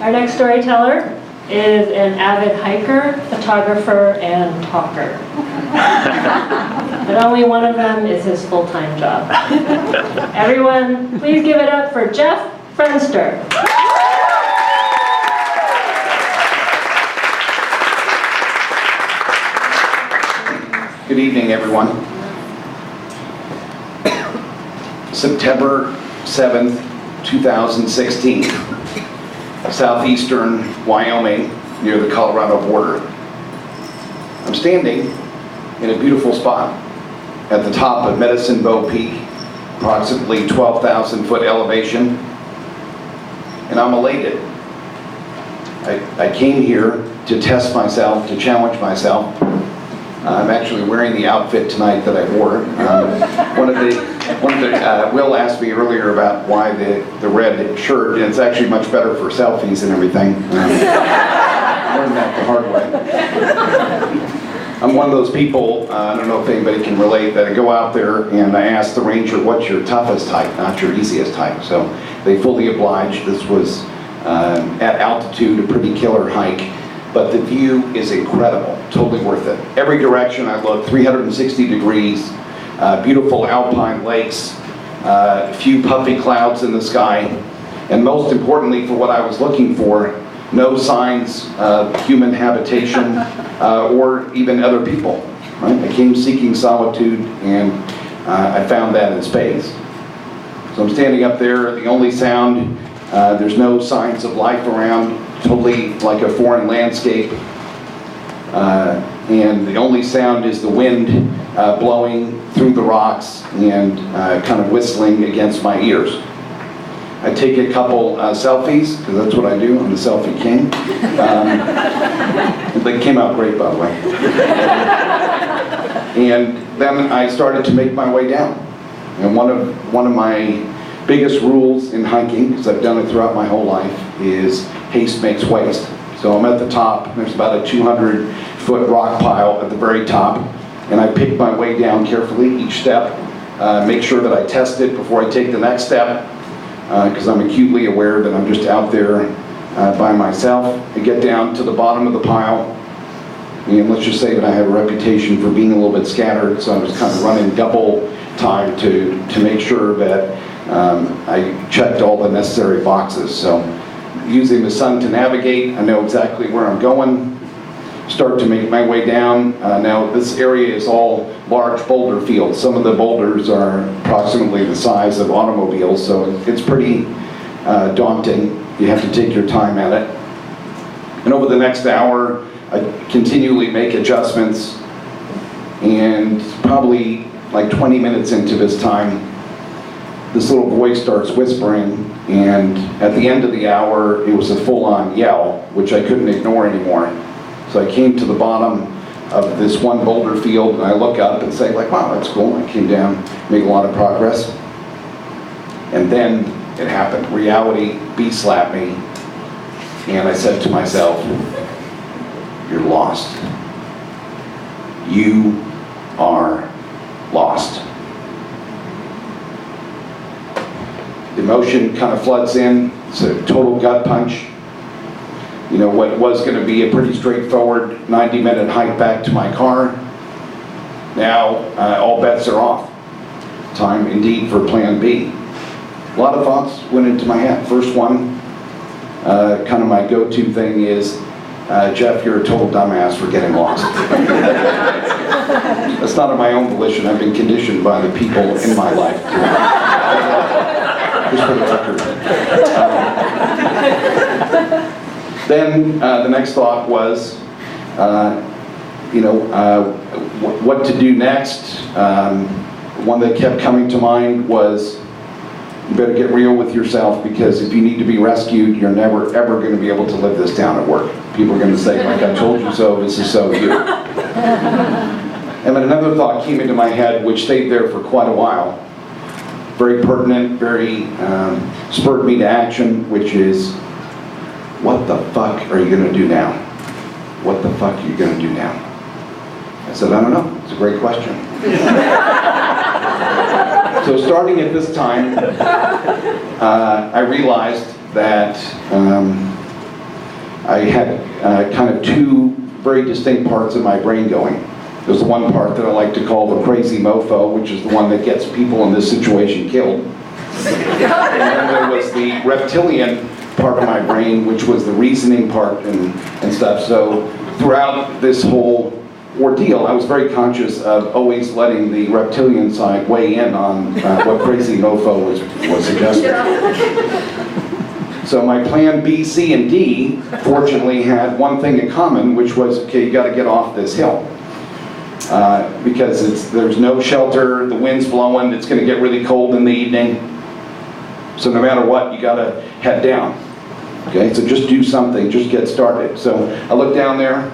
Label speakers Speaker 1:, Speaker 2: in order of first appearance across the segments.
Speaker 1: Our next storyteller is an avid hiker, photographer, and talker. But only one of them is his full-time job. Everyone, please give it up for Jeff Frenster.
Speaker 2: Good evening, everyone. September 7th, 2016. Southeastern Wyoming, near the Colorado border. I'm standing in a beautiful spot at the top of Medicine Bow Peak, approximately 12,000 foot elevation, and I'm elated. I came here to test myself, to challenge myself. I'm actually wearing the outfit tonight that I wore. Will asked me earlier about why the red shirt, and it's actually much better for selfies and everything. Learned that the hard way. I'm one of those people, I don't know if anybody can relate, that I go out there and I ask the ranger, what's your toughest hike, not your easiest hike. So they fully obliged. This was at altitude, a pretty killer hike. But the view is incredible, totally worth it. Every direction I look, 360 degrees, beautiful alpine lakes, a few puffy clouds in the sky, and most importantly for what I was looking for, no signs of human habitation or even other people. Right? I came seeking solitude, and I found that in spades. So I'm standing up there, the only sound, there's no signs of life around, totally like a foreign landscape, and the only sound is the wind blowing through the rocks and kind of whistling against my ears. I take a couple selfies, because that's what I do, I'm the selfie king. They came out great, by the way. And then I started to make my way down. And one of my biggest rules in hiking, because I've done it throughout my whole life, is haste makes waste. So I'm at the top, there's about a 200-foot rock pile at the very top, and I pick my way down carefully each step, make sure that I test it before I take the next step, because I'm acutely aware that I'm just out there by myself. I get down to the bottom of the pile, and let's just say that I have a reputation for being a little bit scattered, so I was kind of running double time to make sure that I checked all the necessary boxes. So using the sun to navigate, I know exactly where I'm going, start to make my way down. Now this area is all large boulder fields. Some of the boulders are approximately the size of automobiles, so it's pretty daunting. You have to take your time at it. And over the next hour, I continually make adjustments, and probably like 20 minutes into this time, this little voice starts whispering, and at the end of the hour, it was a full-on yell, which I couldn't ignore anymore. So I came to the bottom of this one boulder field, and I look up and say, like, wow, that's cool. I came down, made a lot of progress. And then it happened. Reality slapped me, and I said to myself, you're lost. You are lost. Emotion kind of floods in. It's a total gut punch. You know, what was going to be a pretty straightforward 90-minute hike back to my car, now all bets are off. Time indeed for plan B. A lot of thoughts went into my head. First one, kind of my go-to thing is, Jeff, you're a total dumbass for getting lost. That's not of my own volition. I've been conditioned by the people in my life to just for the record. Then the next thought was, what to do next. One that kept coming to mind was, you better get real with yourself, because if you need to be rescued, you're never ever going to be able to live this down at work. People are going to say, like, I told you so, this is so you. And then another thought came into my head, which stayed there for quite a while. Very pertinent, very spurred me to action, which is, what the fuck are you going to do now? What the fuck are you going to do now? I said, I don't know. It's a great question. So starting at this time, I realized that I had kind of two very distinct parts of my brain going. There's one part that I like to call the crazy mofo, which is the one that gets people in this situation killed. And then there was the reptilian part of my brain, which was the reasoning part and stuff. So throughout this whole ordeal, I was very conscious of always letting the reptilian side weigh in on what crazy mofo was suggesting. So my plan B, C, and D, fortunately, had one thing in common, which was, okay, you got to get off this hill. Because there's no shelter, the wind's blowing, it's going to get really cold in the evening. So no matter what, you got to head down. Okay, so just do something, just get started. So I looked down there.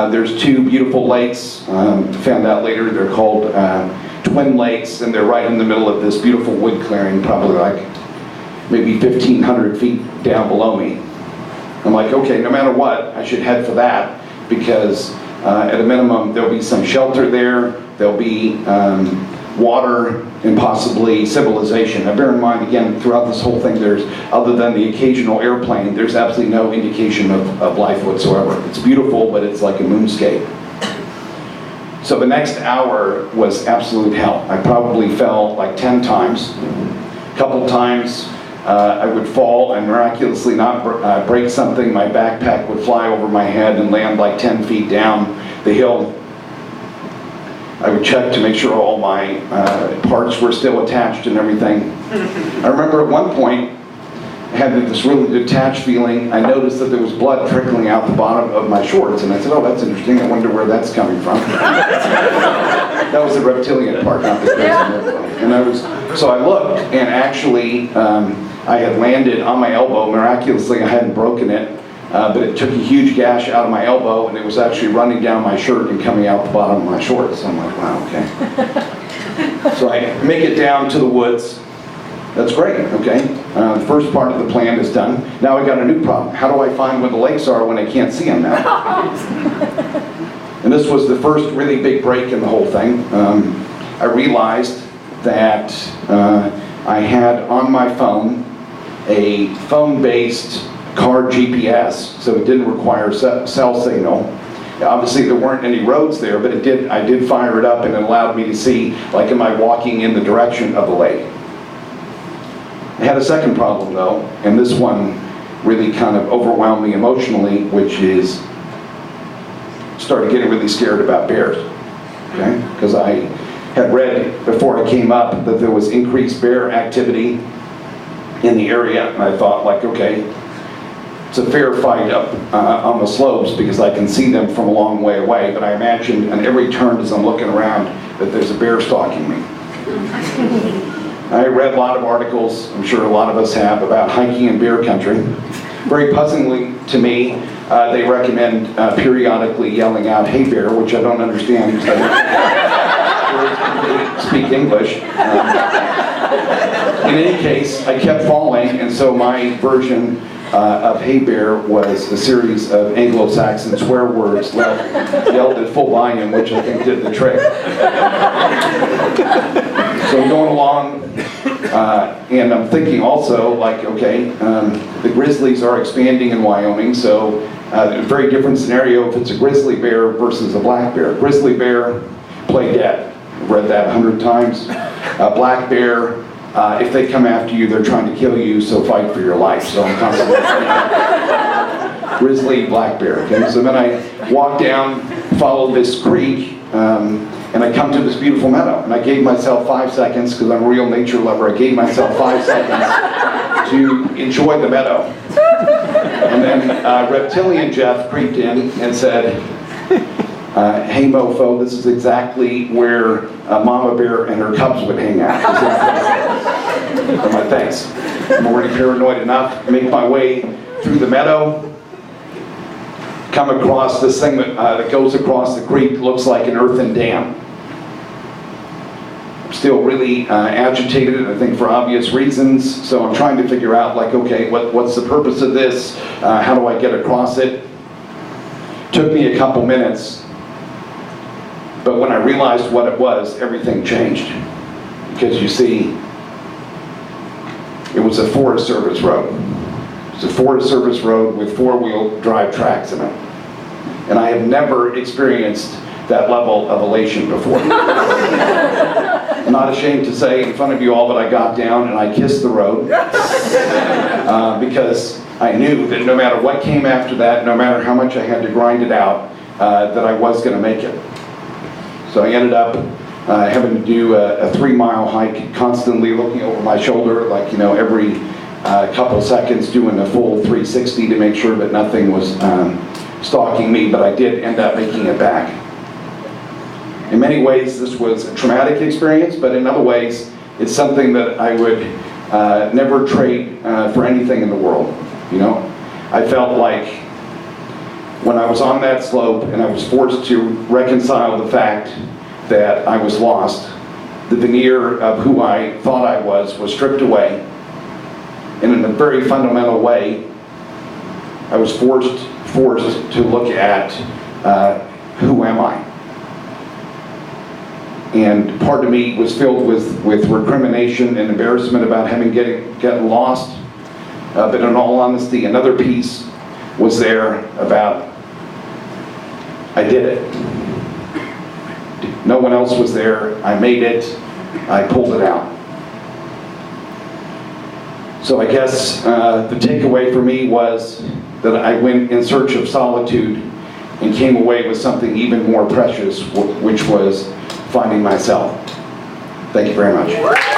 Speaker 2: There's two beautiful lakes. Found out later they're called twin lakes, and they're right in the middle of this beautiful wood clearing, probably like maybe 1,500 feet down below me. I'm like, okay, no matter what, I should head for that, because at a minimum there'll be some shelter there, there'll be water, and possibly civilization. Now bear in mind, again, throughout this whole thing, there's, other than the occasional airplane, there's absolutely no indication of life whatsoever. It's beautiful, but it's like a moonscape. So the next hour was absolute hell. I probably fell like 10 times. A couple times I would fall and miraculously not break something. My backpack would fly over my head and land like 10 feet down the hill. I would check to make sure all my parts were still attached and everything. I remember at one point, I had this really detached feeling. I noticed that there was blood trickling out the bottom of my shorts, and I said, oh, that's interesting. I wonder where that's coming from. That was the reptilian part, not the crazy mofo. And so I looked, and actually, I had landed on my elbow. Miraculously, I hadn't broken it. But it took a huge gash out of my elbow, and it was actually running down my shirt and coming out the bottom of my shorts. I'm like, wow, okay. So I make it down to the woods. That's great, okay. The first part of the plan is done. Now I got a new problem. How do I find where the lakes are when I can't see them now? And this was the first really big break in the whole thing. I realized that I had on my phone a phone-based car GPS, so it didn't require cell signal. Obviously there weren't any roads there, but I did fire it up, and it allowed me to see, like, am I walking in the direction of the lake. I had a second problem though, and this one really kind of overwhelmed me emotionally, which is started getting really scared about bears. Okay? Because I had read before I came up that there was increased bear activity in the area, and I thought, like, okay, it's a fair fight up on the slopes because I can see them from a long way away, but I imagined on every turn as I'm looking around that there's a bear stalking me. I read a lot of articles, I'm sure a lot of us have, about hiking in bear country. Very puzzlingly to me, they recommend periodically yelling out, "Hey bear," which I don't understand because I speak English. In any case, I kept falling, and so my version of "Hey Bear" was a series of Anglo-Saxon swear words yelled at full volume, which I think did the trick. So I'm going along, and I'm thinking also, like, okay, the grizzlies are expanding in Wyoming, so a very different scenario if it's a grizzly bear versus a black bear. Grizzly bear, play dead. I've read that 100 times. Black bear, if they come after you, they're trying to kill you, so fight for your life. So I'm constantly grizzly, black bear. Okay? So then I walk down, follow this creek, and I come to this beautiful meadow. And I gave myself 5 seconds, because I'm a real nature lover, I gave myself 5 seconds to enjoy the meadow. And then reptilian Jeff creeped in and said, "Hey mofo, this is exactly where Mama Bear and her cubs would hang out." I'm like, thanks. I'm already paranoid enough. Make my way through the meadow, come across this thing that goes across the creek, looks like an earthen dam. I'm still really agitated, I think for obvious reasons, so I'm trying to figure out, like, okay, what's the purpose of this? How do I get across it? Took me a couple minutes, but when I realized what it was, everything changed. Because you see, it was a Forest Service road. It's a Forest Service road with four-wheel drive tracks in it. And I have never experienced that level of elation before. I'm not ashamed to say in front of you all, but I got down and I kissed the road because I knew that no matter what came after that, no matter how much I had to grind it out, that I was going to make it. So I ended up having to do a 3-mile hike, constantly looking over my shoulder, like, you know, every couple seconds, doing a full 360 to make sure that nothing was stalking me, but I did end up making it back. In many ways, this was a traumatic experience, but in other ways, it's something that I would never trade for anything in the world. You know, I felt like when I was on that slope and I was forced to reconcile the fact that I was lost, the veneer of who I thought I was stripped away. And in a very fundamental way, I was forced to look at who am I? And part of me was filled with recrimination and embarrassment about having gotten lost. But in all honesty, another piece was there about, I did it. No one else was there. I made it. I pulled it out. So I guess the takeaway for me was that I went in search of solitude and came away with something even more precious, which was finding myself. Thank you very much.